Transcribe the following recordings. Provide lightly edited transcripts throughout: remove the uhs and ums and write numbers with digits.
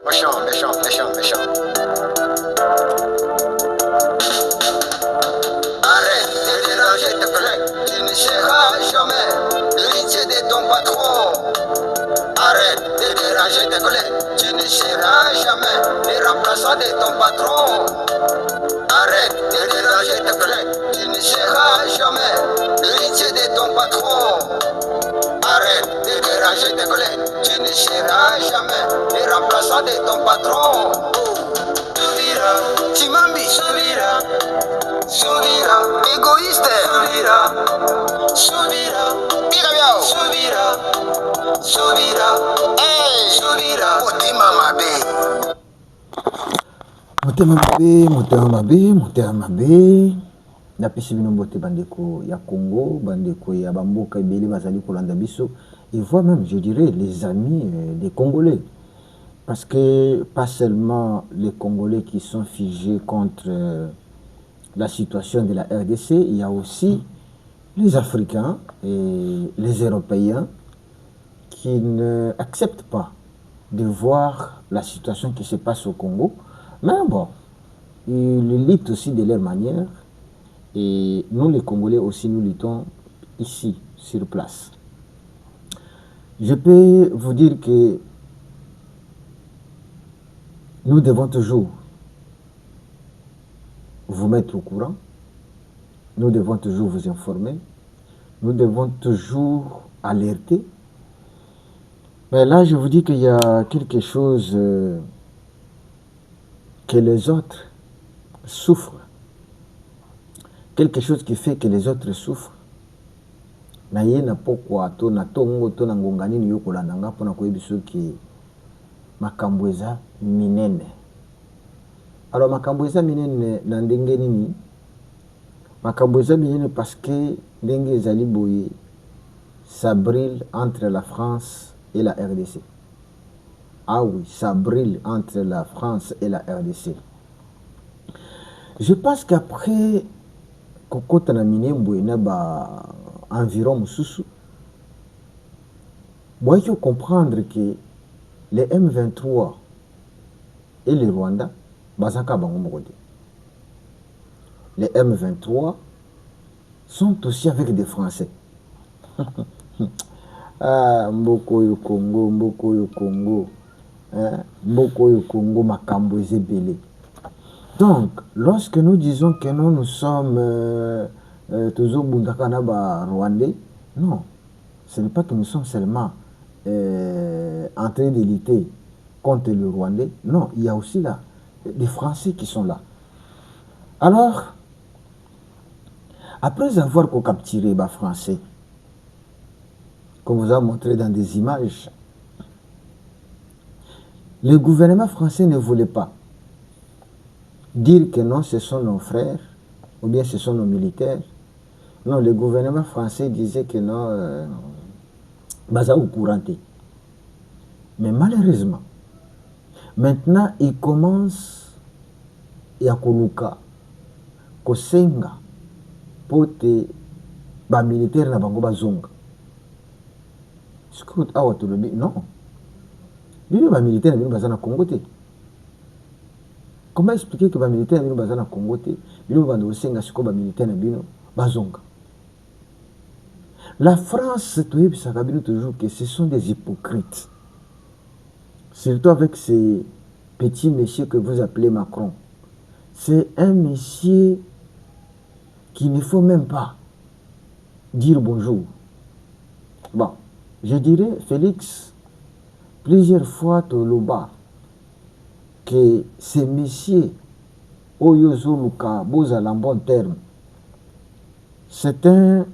Méchant, méchant, méchant, méchant. Arrête de déranger tes collègues, tu ne seras jamais l'héritier de ton patron. Arrête de déranger tes collègues, tu ne seras jamais le remplaçant de ton patron. Arrête de déranger tes collègues, tu ne seras jamais l'héritier de ton patron. Arrête de déranger tes collègues, tu ne seras jamais le remplaçant de ton patron. Souvira, Chimambi, Souvira, Souvira, égoïste, Souvira, Souvira, Bigabio, Souvira, Souvira, hey, Souvira, Otima Mabe. Motema mabe napesi bino mbote bandeko ya Congo, bandeko ya bamboka ebele bazali kolanda biso, et voire même je dirais les amis des Congolais, parce que pas seulement les Congolais qui sont figés contre la situation de la RDC, il y a aussi les Africains et les Européens qui n'acceptent pas de voir la situation qui se passe au Congo. Mais bon, ils luttent aussi de leur manière, et nous les Congolais aussi nous luttons ici sur place. Je peux vous dire que nous devons toujours vous mettre au courant, nous devons toujours vous informer, nous devons toujours alerter. Mais là, je vous dis qu'il y a quelque chose que les autres souffrent, quelque chose qui fait que les autres souffrent. Na ye na pokwa to na tongo to na ngongani ni yokolanda nga pona koyebiso ki makambo eza minene. Alors makambo eza minene na ndenge nini? Makambo eza minene parce que ndenge ezali boye ça brille entre la France et la RDC. Ah oui, ça brille entre la France et la RDC. Je pense qu'après Kokota na Minembwe na ba environ Mususu, il faut comprendre que les M23 et les Rwanda, bazaka bango mokode. Les M23 sont aussi avec des Français. Ah, Mboko yo Congo, Mboko yo Congo. Mboko yo Congo makambo ezebele. Donc, lorsque nous disons que nous sommes toujours bundakana ba Rwandais, non, ce n'est pas que nous sommes seulement en train de lutter contre le Rwandais. Non, il y a aussi là des Français qui sont là. Alors, après avoir capturé les Français, comme vous a montré dans des images, le gouvernement français ne voulait pas dire que non, ce sont nos frères, ou bien ce sont nos militaires. Non, le gouvernement français disait que non, baza au couranté. Mais malheureusement, maintenant, il commence à koluka, kosenga, pote, ba militaire na bango bazonga. Scout awa tolobi, non. Bino ba militaire na bino baza na Congo te. Comment expliquer que les militaires sont au Congo? La France, toujours que ce sont des hypocrites. Surtout avec ces petits messieurs que vous appelez Macron. C'est un monsieur qui ne faut même pas dire bonjour. Bon, je dirais, Félix, plusieurs fois, Toloba, que ces messieurs, Oyozo Luka, Bozal en bon terme, c'est un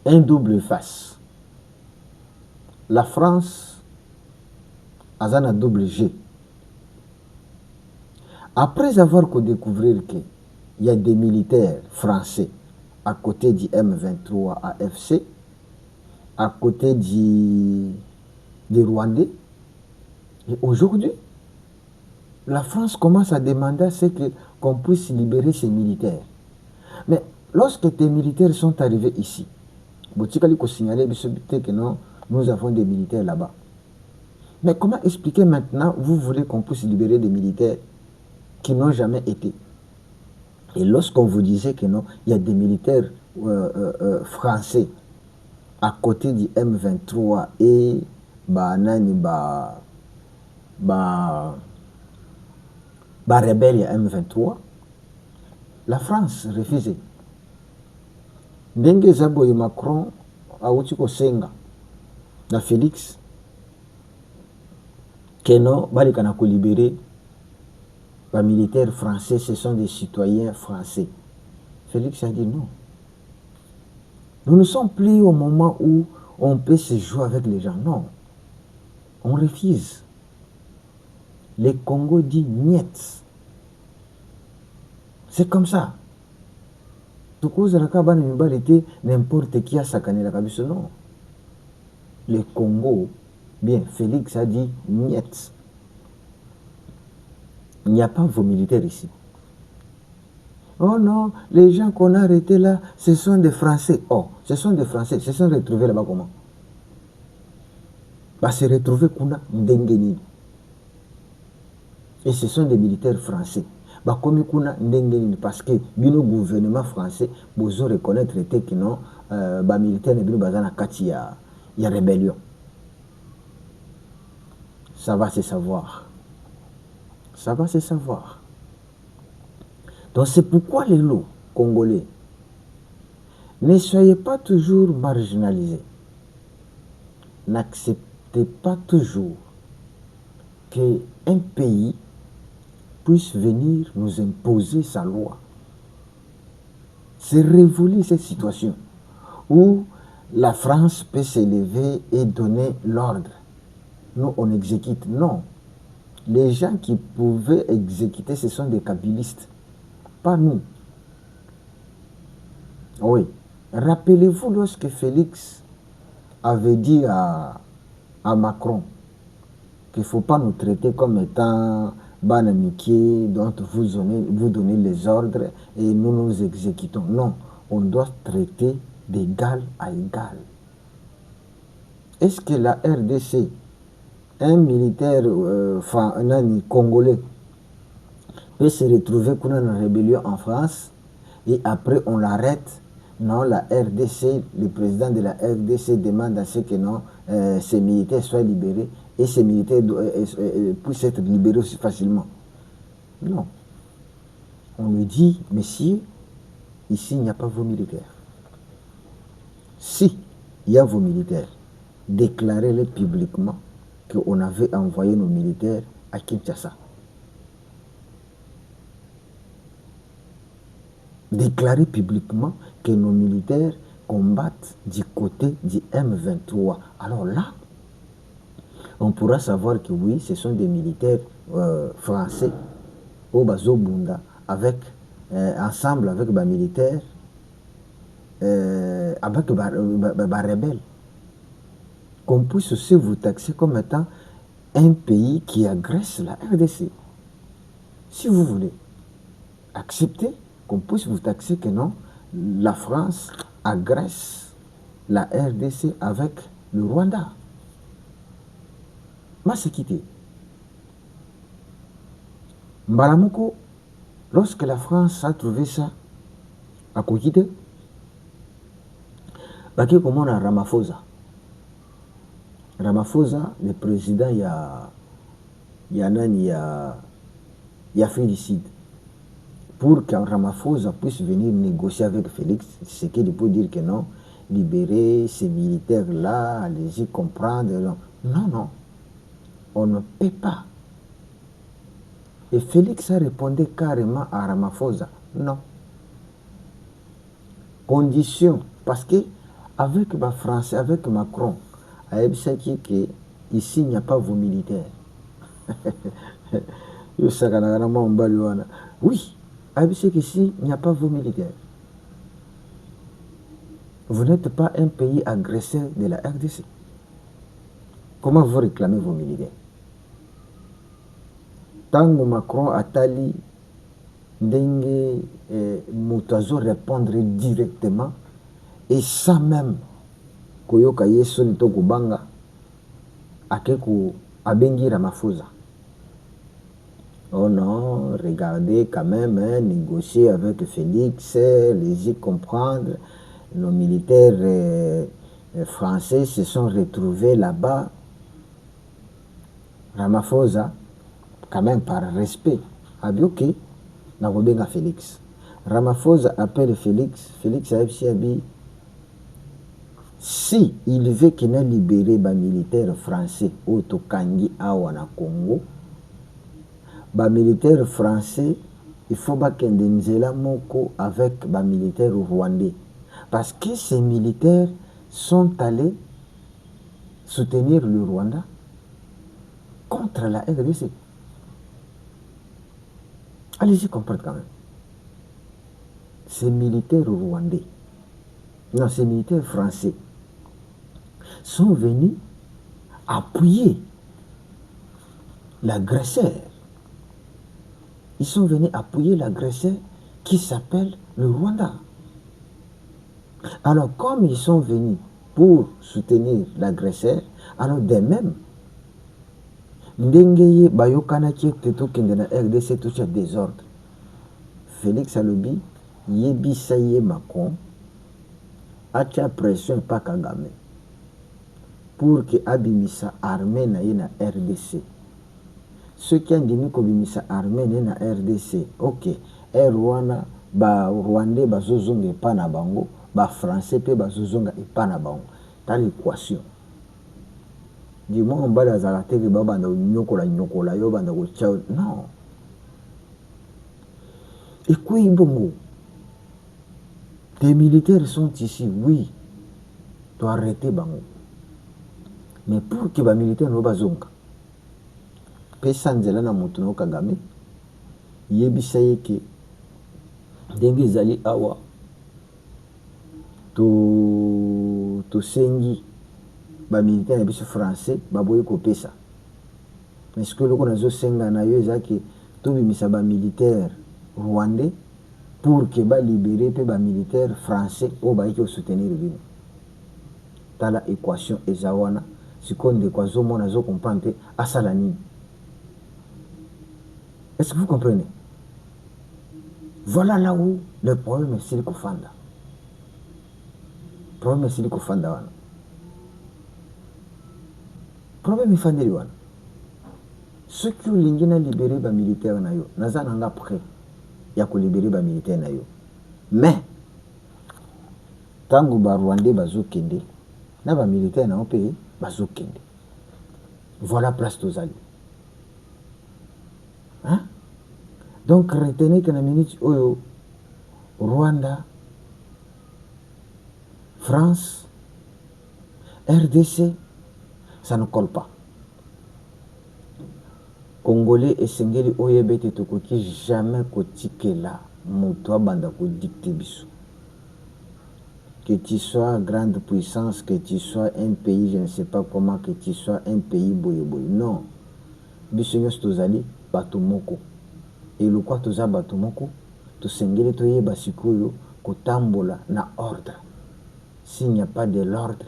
double face. La France a un double G. Après avoir découvert qu'il y a des militaires français à côté du M23 AFC, à côté des Rwandais, et aujourd'hui, la France commence à demander qu'on puisse libérer ses militaires. Mais lorsque tes militaires sont arrivés ici, Botikali ko signaler que non, nous avons des militaires là-bas. Mais comment expliquer maintenant, vous voulez qu'on puisse libérer des militaires qui n'ont jamais été? Et lorsqu'on vous disait que non, il y a des militaires français à côté du M23 et rebelle ya M23, la France refusait. Ndenge Zaboye Macron auti kosenga na Félix que non, balekana ko libérer les militaires français, ce sont des citoyens français. Félix a dit non. Nous ne sommes plus au moment où on peut se jouer avec les gens. Non. On refuse. Les Congo dit niet. C'est comme ça. Tout cause la cabane était n'importe qui a sakané la cabine. Non. Les Congo, bien, Félix a dit niet. Il n'y a pas vos militaires ici. Oh non, les gens qu'on a arrêtés là, ce sont des Français. Oh, ce sont des Français. Se sont retrouvés là-bas comment? Bah, se retrouver kuna ndengeni. Et ce sont des militaires français. Bah, comme kuna ndengeni parce que le gouvernement français, vous reconnaître que non, bah militaire ne bazana kati ya rébellion. Ça va se savoir. Ça va se savoir. Donc c'est pourquoi les lots congolais, ne soyez pas toujours marginalisés. N'acceptez pas toujours qu'un pays puisse venir nous imposer sa loi. C'est révolu cette situation où la France peut s'élever et donner l'ordre. Nous, on exécute. Non. Les gens qui pouvaient exécuter, ce sont des kabylistes. Pas nous. Oui. Rappelez-vous lorsque Félix avait dit à Macron qu'il ne faut pas nous traiter comme étant banamiqués, dont vous donnez les ordres et nous nous exécutons. Non, on doit traiter d'égal à égal. Est-ce que la RDC, un militaire congolais, peut se retrouver qu'on a une rébellion en France et après on l'arrête? Non, la RDC, le président de la RDC demande à ce que non, ces militaires soient libérés et ces militaires puissent être libérés aussi facilement. Non. On lui dit, messieurs, ici il n'y a pas vos militaires. Si il y a vos militaires, déclarez-les publiquement qu'on avait envoyé nos militaires à Kinshasa. Déclarer publiquement que nos militaires combattent du côté du M23. Alors là, on pourra savoir que oui, ce sont des militaires français au Bazobunda, ensemble avec les militaires, avec les rebelles. Qu'on puisse aussi vous taxer comme étant un pays qui agresse la RDC. Si vous voulez accepter qu'on puisse vous taxer que non, la France agresse la RDC avec le Rwanda. Ma c'est quitté. Mbalamoko, lorsque la France a trouvé ça à Kokite, Baki comment on a Ramaphosa. Ramaphosa, le président, il y a félicite. Pour que Ramaphosa puisse venir négocier avec Félix, c'est qu'il peut dire que non, libérer ces militaires-là, allez-y comprendre. Non, non, on ne peut pas. Et Félix a répondu carrément à Ramaphosa, non. Condition, parce que avec les Français, avec Macron, ici il n'y a pas vos militaires. Oui. Ici, il n'y a pas vos militaires. Vous n'êtes pas un pays agresseur de la RDC. Comment vous réclamez vos militaires? Tant que Macron a tali, Dengue Moutazo répondre directement et sans même Koyoka Yeso Nito Kubanga, Akeku abengi Ramaphosa. Oh non, regardez quand même, hein, négocier avec Félix, les y comprendre. Nos militaires français se sont retrouvés là-bas. Ramaphosa, quand même par respect, a dit ok, nakobenga Félix. Ramaphosa appelle Félix. Félix a dit si il veut qu'il ait libéré les militaires français au Tokangi awa na Congo, les militaires français, il faut qu'il y ait moko avec les militaires rwandais. Parce que ces militaires sont allés soutenir le Rwanda contre la RDC. Allez-y comprendre quand même. Ces militaires rwandais, non, ces militaires français sont venus appuyer l'agresseur. Ils sont venus appuyer l'agresseur qui s'appelle le Rwanda. Alors, comme ils sont venus pour soutenir l'agresseur, alors de même, ndenge bayokana ki tetokende na RDC touche désordre. Félix alobi yebisa ye Macron atia pression pa Kagame pour que abimisa armée na ye na RDC. Ceux qui andimi kobimisa armée na RDC, ok, Rwanda ba Rwandais bazozonga epa na bango, ba Français pe bazozonga epa na bango. Dans l'équation. Du moment où on va dans la télé, on va dans le nyokola, on va dans le tchao. Non. Et quoi, bon, les militaires sont ici, oui. Tu dois arrêter, bango. Mais pour que les militaires ne soient pas zonga, pesanzela na motuno Kagame, yebisa yeke, dengue zali awa, to sengi, ba militaire na biso français baboye kopesa. Mais ce que loko nazo senga na yo ezaki to bimisa ba militaire rwandais pour que ba libérer pe ba militaire français o ba yiki soutenir bino. Tala équation ezawana sikonde kwa zo mona zo comprendre asala nini. Est-ce que vous comprenez? Voilà là où le problème est Siliko Fanda. Le problème est Siliko Fanda wana. Problème ifandeli wana. Ceux qui ont libéré les militaires na yo, naza nanga prêt ya ko libérer les militaires na yo. Mais tangu ba Rwandais bazokende na ba militaires na opé bazokende. Voilà place tozali. Hein? Donc retenez que na minute oyo Rwanda, France, RDC, ça ne colle pas. Congolais et Sengeli oyebete tokoki jamais kotike là moto banda ko dicter biso. Que tu sois grande puissance, que tu sois un pays, je ne sais pas comment, que tu sois un pays boye boye. Non. Biso nyos tozali bato moko. Et le quoi toza bato moko, to Sengeli toyeba sikoyo kotambola na ordre. S'il n'y a pas de l'ordre,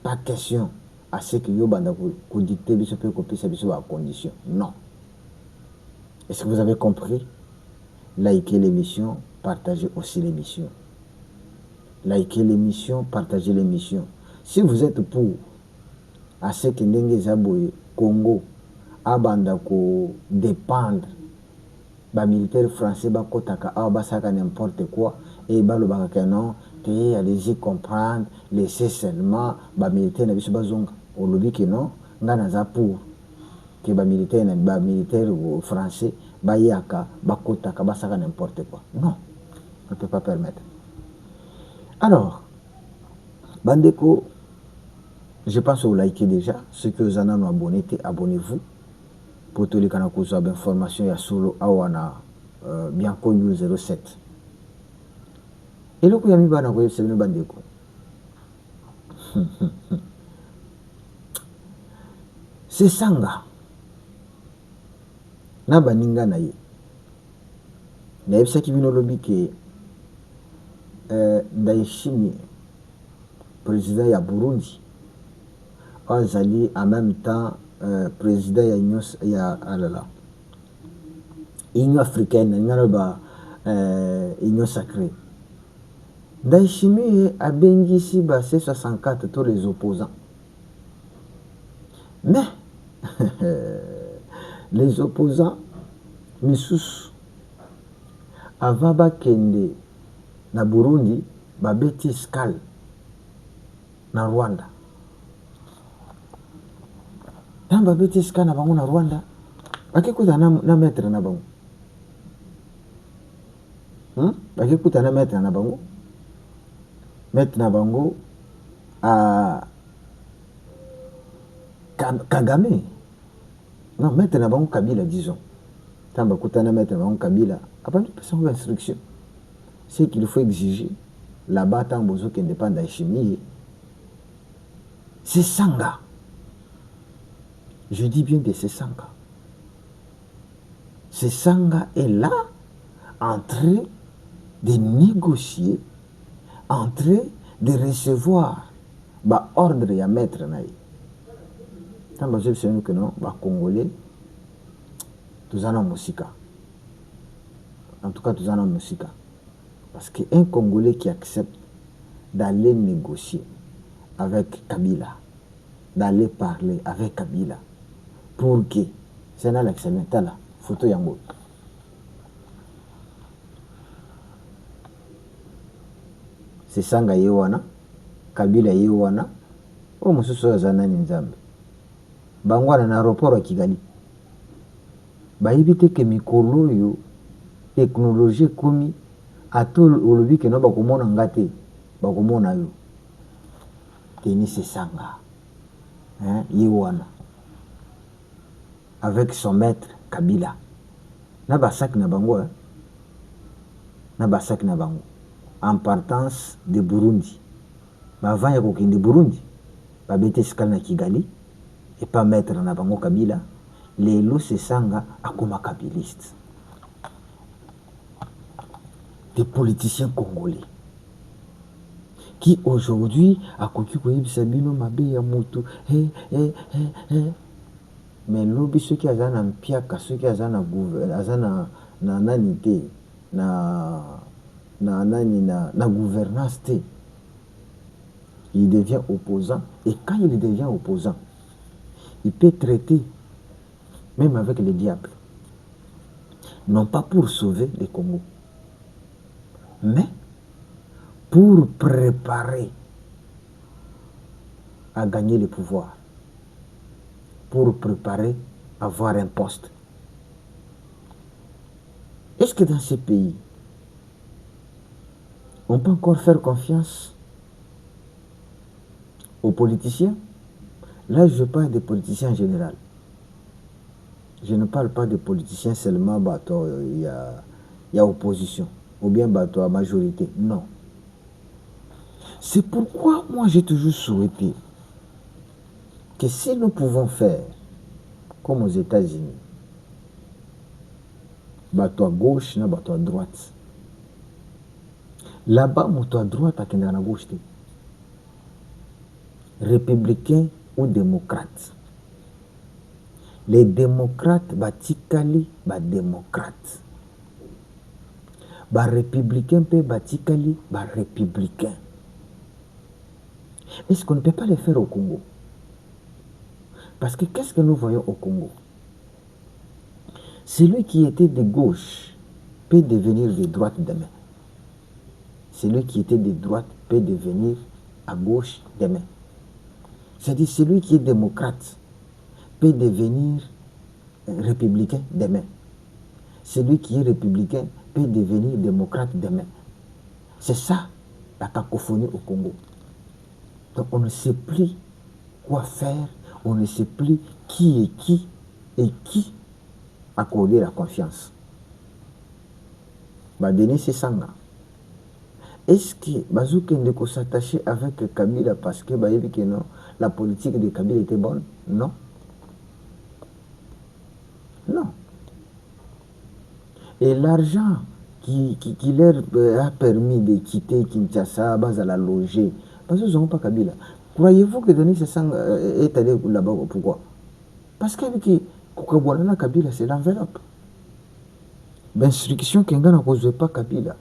pas question à ce que yo banda ko dicter biso pe ko pesa biso à condition. Non. Est-ce que vous avez compris? Likez l'émission, partagez aussi l'émission. Likez l'émission, partagez l'émission. Si vous êtes pour à ce que ndenge zaboye Congo abanda ko dépendre ba militaire français ba kotaka ba saka n'importe quoi et ba lobaka que non que allez-y comprendre laissez seulement ba militaire na biso bazonga au lobby que non ngana za pour que ba militaire français ba yaka ba kotaka ba saka n'importe quoi. Non, on ne peut pas permettre. Alors bandeko, je pense au liker déjà. Ceux que vous en avez abonné, abonnez-vous pour tous les canaux que d'informations. Il y a solo awana bien connu 07. Et le coup yami bana ko c'est le bandeko. C'est sanga. Na baninga na ye. Na yebisa ki bino lobi ke Ndayishimiye président ya Burundi azali en même temps président Union africaine Union sacrée. Ndayishimiye abengisi ba C64 tous les opposants. Mais les opposants misusu avant bakende na Burundi babeti escale na Rwanda. Tant babeti escale na bango na Rwanda bakikuta na maître na bango. Bakikuta na maître na bango. Maître na bango a Kagame. Non, maître na bango Kabila, disons. Tant bakuta na maître na bango Kabila, après nous passons aux instructions. C'est qu'il faut exiger là-bas tant bozo qui indépendant chimie. C'est Sanga. Je dis bien que c'est Sanga. C'est Sanga est là en train de négocier, en train de recevoir ordre à mettre naï. Tant que je que non, Congolais, tous en musique. En tout cas, tous en musique. Parce qu'un Congolais qui accepte d'aller négocier avec Kabila, d'aller parler avec Kabila, pour que c'est là l'excellent là, photo yango. C'est Sanga yewana, Kabila yewana, o mususu azanani nzambe. Bangwana na aéroport à Kigali. Baibite ke mikolo yo technologie komi ato olobi ke no bakomona ngate bakomona yo. Teni c'est Sanga. Yewana. Avec son maître Kabila. Na basak na bango. Na basak na bango. En partance de Burundi. Avant ya kokende Burundi, babete escale na Kigali et pas mettre na bango Kabila, lelo c'est Sanga akoma kabiliste. Des politiciens congolais qui aujourd'hui a koki koyebisa bino mabe ya moto mais lobi ceux qui azana mpiaka ceux qui azana azana na nanité na gouvernance. Il devient opposant et quand il devient opposant, il peut traiter même avec le diable, non pas pour sauver le Congo, mais pour préparer à gagner le pouvoir, pour préparer à avoir un poste. Est-ce que dans ce pays, on peut encore faire confiance aux politiciens? Là, je parle des politiciens en général. Je ne parle pas des politiciens seulement, il y a opposition, ou bien à majorité. Non. C'est pourquoi moi, j'ai toujours souhaité que si nous pouvons faire comme aux États-Unis, bateau à gauche, bateau à droite. Là-bas, moto à droite, à na gauche. Républicains ou démocrates. Les démocrates, batikali, démocrates. Républicains, batikali, républicains. Est-ce qu'on ne peut pas les faire au Congo? Parce que qu'est-ce que nous voyons au Congo? Celui qui était de gauche peut devenir de droite demain. Celui qui était de droite peut devenir à gauche demain. C'est-à-dire celui qui est démocrate peut devenir républicain demain. Celui qui est républicain peut devenir démocrate demain. C'est ça la cacophonie au Congo. Donc on ne sait plus quoi faire, on ne sait plus qui est qui et qui accorder la confiance. Badene c'est Sanga. Est-ce que Bazouke ne peut s'attacher avec Kabila parce que que non, la politique de Kabila était bonne? Non. Non. Et l'argent qui leur a permis de quitter Kinshasa, à la loger, parce qu'ils n'ont pas Kabila. Croyez-vous que Denis Sanga est allé là-bas? Pourquoi? parce que biki kukabwana na Kabila c'est l'enveloppe. L'instruction kenga na kozwe pas Kabila.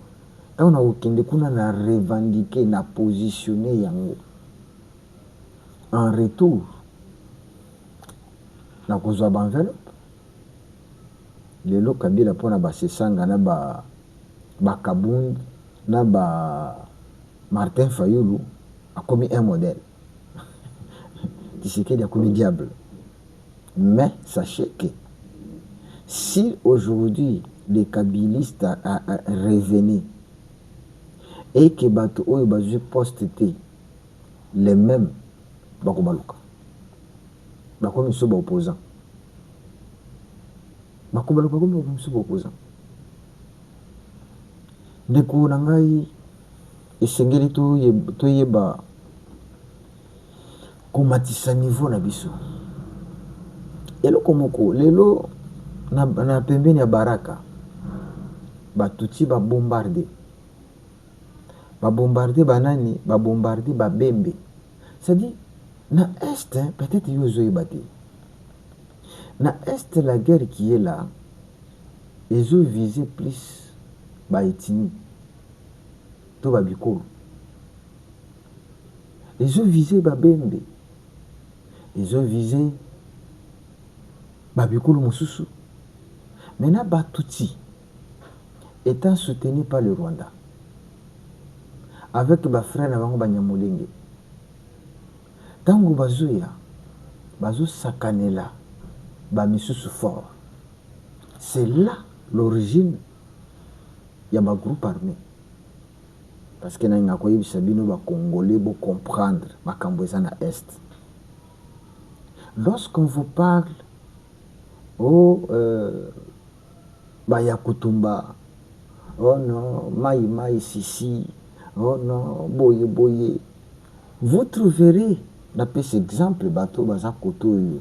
Tant na okende kuna na revendiquer na positionner yango. En retour na kozwa ba enveloppe. Lelo Kabila pona ba sesanga na ba Kabundi na ba Martin Fayulu a commis un modèle. Tshisekedi a commis diable. Mais sachez que si aujourd'hui les Kabilistes revenaient et que bato oyo bazwi poste te les mêmes bakobaluka bakomi so ba opposant bakobaluka bakomi so ba opposant ndeko na ngai esengeli toyeba komatisa niveau na biso eloko moko lelo na pembeni ya Baraka batuti babombarde banani babombarde babembe, c'est-à-dire na est hein, peut-être yozoyeba te na est la guerre qui est là ezo viser plus baetini to babikolo ezo viser babembe ezo viser babikolo mosusu. Maintenant Batuti étant soutenu par le Rwanda avec ba frère na bango Banyamulenge tango bazoya bazo sakanela ba misusu fort, c'est là l'origine ya ba groupe armé, parce que na ngako yebisa bino ba Congolais bo comprendre makambo eza na est. Lorsqu'on vous parle Bayakutumba, oh non, Maï Sissi, oh non, Boye, vous trouverez, d'après cet exemple, bateau baza koto yo.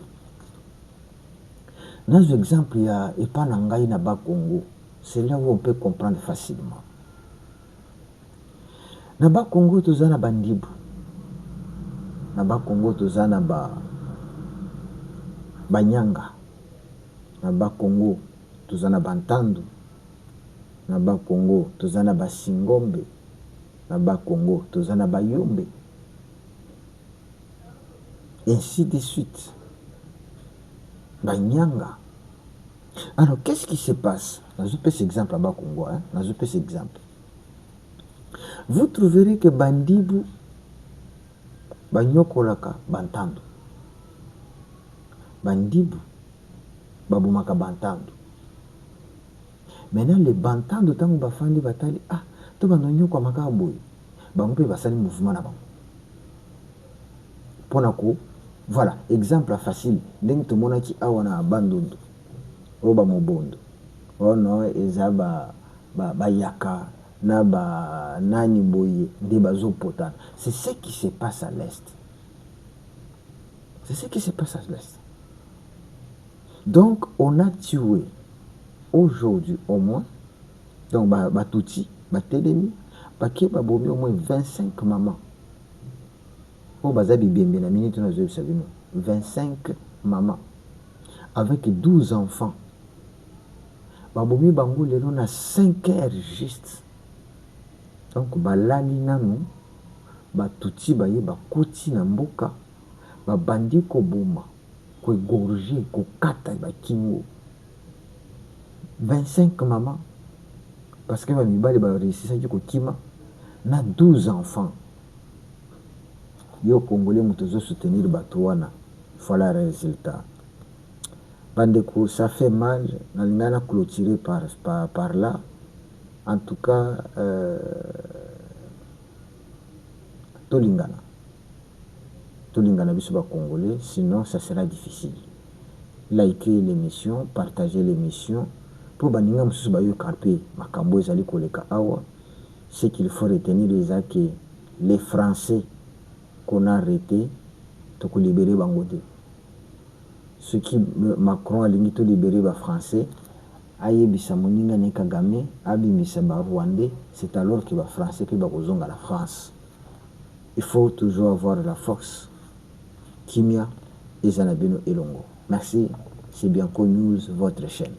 Dans l'exemple, il y a Epanangaï na Congo, c'est là où on peut comprendre facilement. Na Congo, tozana bandibu. Na Congo, tozana banyanga. Na Congo, tozana bantandu. Na Congo, tozana basingombe. Na Congo, tozana bayombe. Ainsi de suite. Banyanga. Alors, qu'est-ce qui se passe? Dans cet exemple à Congo, hein? Dans cet exemple. Vous trouverez que bandibu, banyokolaka, bantandu. Bandibu, babumaka bantandu. Maintenant, les bantandu, tant que bafandi batali, ah, to banonyo kwa makaboy, bangope basali mouvement na bango. Ponako, voilà, exemple facile. Deng to monaki awana bandundu, o ba mobondo. Oh non, eza ba yaka, na ba nani boye, de bazo potana. C'est ce qui se passe à l'est. C'est ce qui se passe à l'est. Donc, on a tué aujourd'hui au moins, donc Batuti, Batelemi, Baké Babomi au moins 25 mamans. Au Bazabi Biembe, la minute nous avons salué 25 mamans avec 12 enfants. Babomi Bango lelo na 5 heures juste. Donc balali nanu Batuti baye bakoti na mboka babandi ko boma ko gorger ko kata ba kingo 25 mamans parce que bamibali ba réussir ko kima na 12 enfants. Yo Congolais mutozo soutenir batouana, voilà le résultat. Bandeko, ça fait mal, nalingana clôturer par là. En tout cas, Tolingana biso ba Congolais, sinon ça sera difficile. Likez l'émission, partagez l'émission. Pour baninga mususu ba yo carpe makambo ezali koleka awa. Ce qu'il faut retenir est que les Français qu'on a arrêté, to ko libérer bango te. Ce qui Macron a limité libérer les Français, ayebisa moninga ne Kagame, abimisa ba Rwandais, c'est alors que les Français qui va kozonga la France. Il faut toujours avoir la force. Kimia et Zanabino Elongo. Merci, c'est Bianco News, votre chaîne.